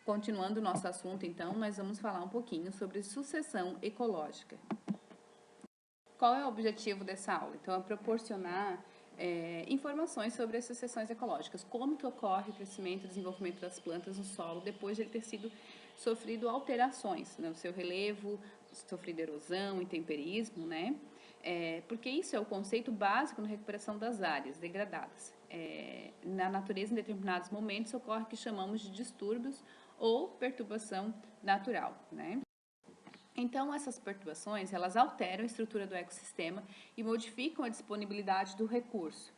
Continuando o nosso assunto, então, nós vamos falar um pouquinho sobre sucessão ecológica. Qual é o objetivo dessa aula? Então, é proporcionar informações sobre as sucessões ecológicas, como que ocorre o crescimento e desenvolvimento das plantas no solo depois de ele ter sofrido alterações no seu relevo, sofrido erosão, intemperismo, né? Porque isso é o conceito básico na recuperação das áreas degradadas. Na natureza, em determinados momentos, ocorre o que chamamos de distúrbios ou perturbação natural, né? Então, essas perturbações, elas alteram a estrutura do ecossistema e modificam a disponibilidade do recurso.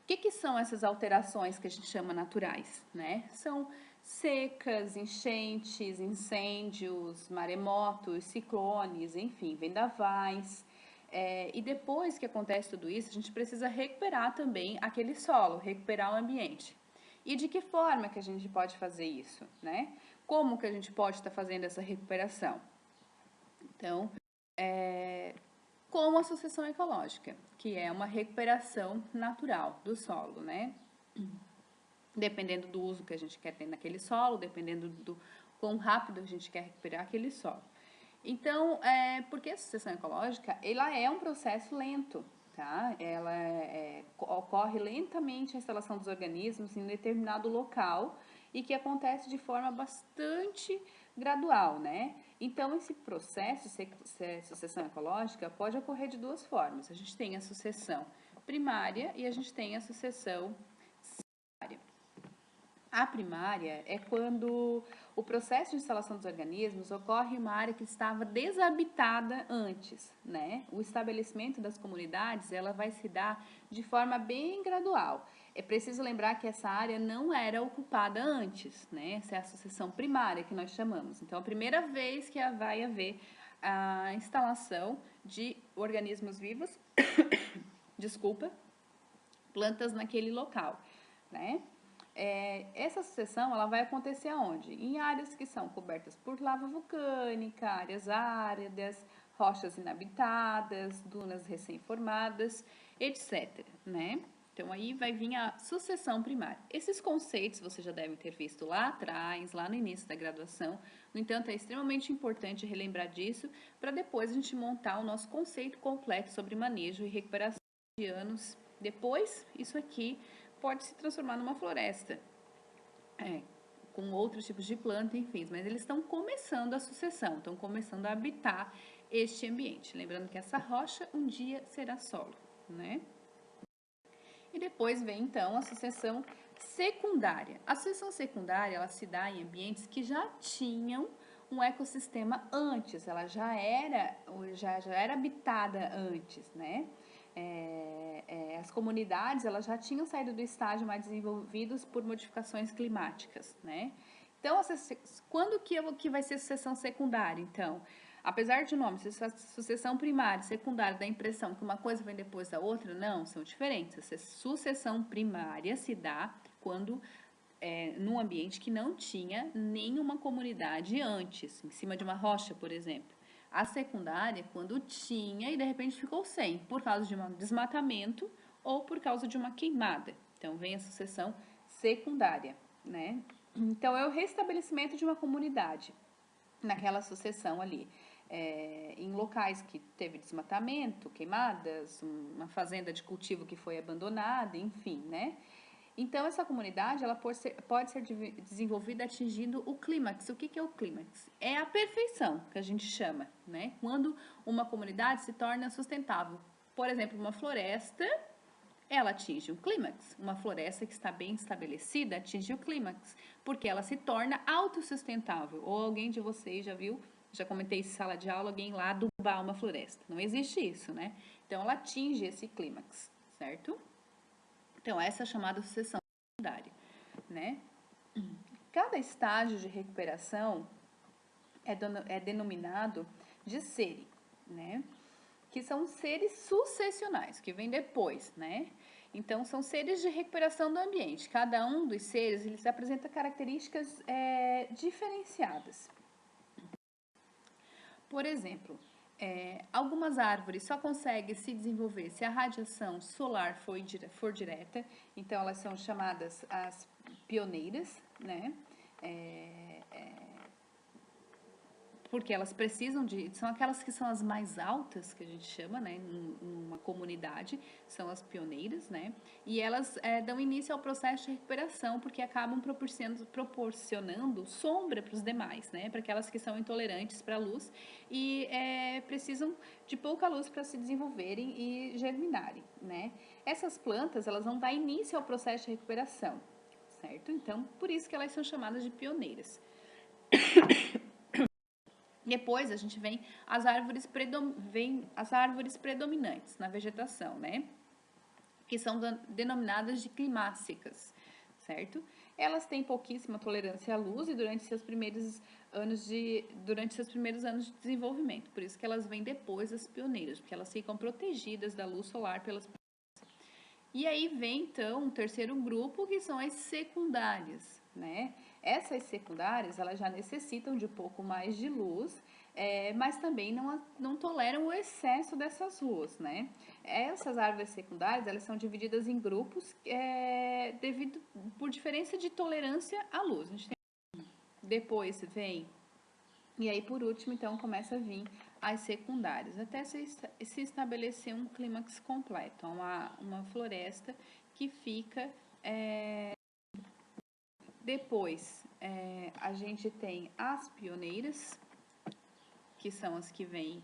O que são essas alterações que a gente chama naturais, né? São secas, enchentes, incêndios, maremotos, ciclones, enfim, vendavais. E depois que acontece tudo isso, a gente precisa recuperar também aquele solo, recuperar o ambiente. E de que forma que a gente pode fazer isso, né? Como que a gente pode estar fazendo essa recuperação? Então, com a sucessão ecológica, que é uma recuperação natural do solo, né? Dependendo do uso que a gente quer ter naquele solo, dependendo do quão rápido a gente quer recuperar aquele solo. Então, porque a sucessão ecológica, ela é um processo lento, tá? Ela ocorre lentamente a instalação dos organismos em um determinado local e que acontece de forma bastante gradual, né? Então, esse processo de sucessão ecológica pode ocorrer de duas formas. A gente tem a sucessão primária e a gente tem a sucessão secundária. A primária é quando o processo de instalação dos organismos ocorre em uma área que estava desabitada antes, né? O estabelecimento das comunidades, ela vai se dar de forma bem gradual. É preciso lembrar que essa área não era ocupada antes, né? Essa é a sucessão primária que nós chamamos. Então, a primeira vez que vai haver a instalação de organismos vivos, desculpa, plantas naquele local, né? Essa sucessão ela vai acontecer aonde? Em áreas que são cobertas por lava vulcânica, áreas áridas, rochas inabitadas, dunas recém-formadas, etc, né? Então, aí vai vir a sucessão primária. Esses conceitos você já deve ter visto lá atrás, lá no início da graduação. No entanto, é extremamente importante relembrar disso para depois a gente montar o nosso conceito completo sobre manejo e recuperação de anos. Depois, isso aqui pode se transformar numa floresta, com outros tipos de planta, enfim, mas eles estão começando a sucessão, estão começando a habitar este ambiente. Lembrando que essa rocha um dia será solo, né? E depois vem, então, a sucessão secundária. A sucessão secundária, ela se dá em ambientes que já tinham um ecossistema antes, ela já era habitada antes, né? As comunidades, elas já tinham saído do estágio mais desenvolvidos por modificações climáticas, né? Então, quando que vai ser sucessão secundária, então? Apesar de o nome ser sucessão primária e secundária, dá a impressão que uma coisa vem depois da outra, não, são diferentes. A sucessão primária se dá quando num ambiente que não tinha nenhuma comunidade antes, em cima de uma rocha, por exemplo. A secundária, quando tinha e de repente ficou sem, por causa de um desmatamento ou por causa de uma queimada. Então, vem a sucessão secundária, né? Então, é o restabelecimento de uma comunidade naquela sucessão ali. Em locais que teve desmatamento, queimadas, uma fazenda de cultivo que foi abandonada, enfim, né? Então, essa comunidade ela pode ser desenvolvida atingindo o clímax. O que é o clímax? É a perfeição, que a gente chama, né? Quando uma comunidade se torna sustentável. Por exemplo, uma floresta, ela atinge um clímax. Uma floresta que está bem estabelecida atinge o clímax, porque ela se torna autossustentável. Ou alguém de vocês já viu, já comentei em sala de aula, alguém lá adubar uma floresta. Não existe isso, né? Então, ela atinge esse clímax, certo? Então, essa é a chamada sucessão secundária, né? Cada estágio de recuperação é denominado de série, né? Que são seres sucessionais, que vem depois, né? Então, são seres de recuperação do ambiente. Cada um dos seres, eles apresenta características diferenciadas. Por exemplo, algumas árvores só conseguem se desenvolver se a radiação solar for direta, então elas são chamadas as pioneiras, né? porque elas precisam são aquelas que são as mais altas, que a gente chama, né, numa comunidade, são as pioneiras, né, e elas dão início ao processo de recuperação, porque acabam proporcionando sombra para os demais, né, para aquelas que são intolerantes para a luz e precisam de pouca luz para se desenvolverem e germinarem, né. Essas plantas, elas vão dar início ao processo de recuperação, certo? Então, por isso que elas são chamadas de pioneiras. Depois a gente vem as árvores predominantes na vegetação, né? Que são denominadas de climácicas, certo? Elas têm pouquíssima tolerância à luz e durante seus primeiros anos de desenvolvimento. Por isso que elas vêm depois das pioneiras, porque elas ficam protegidas da luz solar pelas. E aí vem, então, um terceiro grupo, que são as secundárias, né? Essas secundárias, elas já necessitam de um pouco mais de luz, mas também não toleram o excesso dessas luzes, né? Essas árvores secundárias, elas são divididas em grupos por diferença de tolerância à luz. A gente tem, depois vem, e aí por último, então, começa a vir as secundárias, até se estabelecer um clímax completo, uma floresta que fica... Depois, a gente tem as pioneiras, que são as que vêm,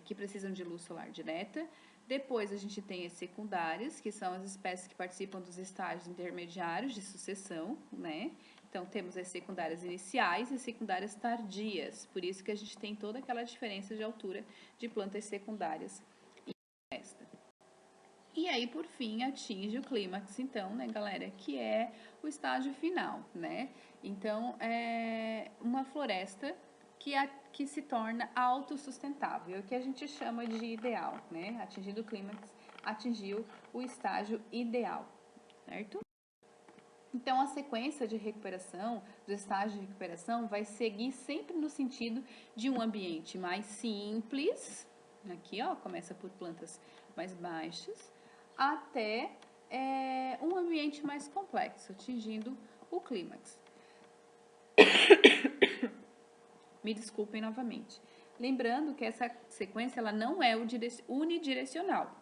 que precisam de luz solar direta. Depois, a gente tem as secundárias, que são as espécies que participam dos estágios intermediários de sucessão, né? Então, temos as secundárias iniciais e secundárias tardias. Por isso que a gente tem toda aquela diferença de altura de plantas secundárias e floresta. E aí, por fim, atinge o clímax, então, né, galera, que é o estágio final, né? Então, é uma floresta que se torna autossustentável, o que a gente chama de ideal, né? Atingindo o clímax, atingiu o estágio ideal, certo? Então, a sequência de recuperação, do estágio de recuperação, vai seguir sempre no sentido de um ambiente mais simples, aqui, ó, começa por plantas mais baixas, até um ambiente mais complexo, atingindo o clímax. Me desculpem novamente. Lembrando que essa sequência ela não é unidirecional.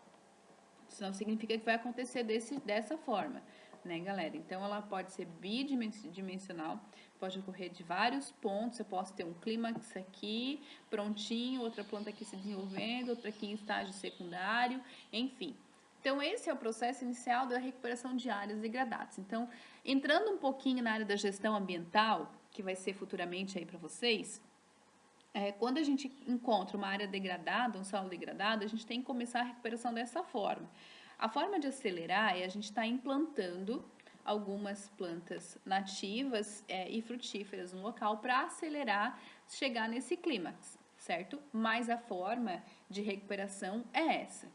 Isso não significa que vai acontecer dessa forma, né, galera? Então, ela pode ser bidimensional, pode ocorrer de vários pontos. Eu posso ter um clímax aqui, prontinho, outra planta aqui se desenvolvendo, outra aqui em estágio secundário, enfim. Então, esse é o processo inicial da recuperação de áreas degradadas. Então, entrando um pouquinho na área da gestão ambiental, que vai ser futuramente aí para vocês, quando a gente encontra uma área degradada, um solo degradado, a gente tem que começar a recuperação dessa forma. A forma de acelerar é a gente estar implantando algumas plantas nativas e frutíferas no local para acelerar, chegar nesse clímax, certo? Mas a forma de recuperação é essa.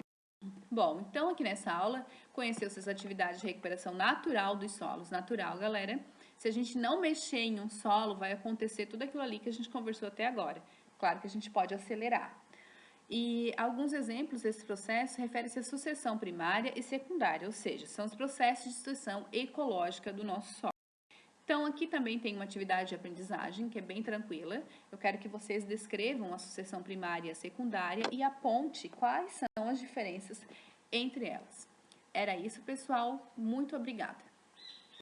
Bom, então aqui nessa aula, conheceu-se as atividades de recuperação natural dos solos. Natural, galera. Se a gente não mexer em um solo, vai acontecer tudo aquilo ali que a gente conversou até agora. Claro que a gente pode acelerar. E alguns exemplos desse processo referem-se à sucessão primária e secundária, ou seja, são os processos de sucessão ecológica do nosso solo. Então, aqui também tem uma atividade de aprendizagem, que é bem tranquila. Eu quero que vocês descrevam a sucessão primária e a secundária e aponte quais são as diferenças entre elas. Era isso, pessoal. Muito obrigada.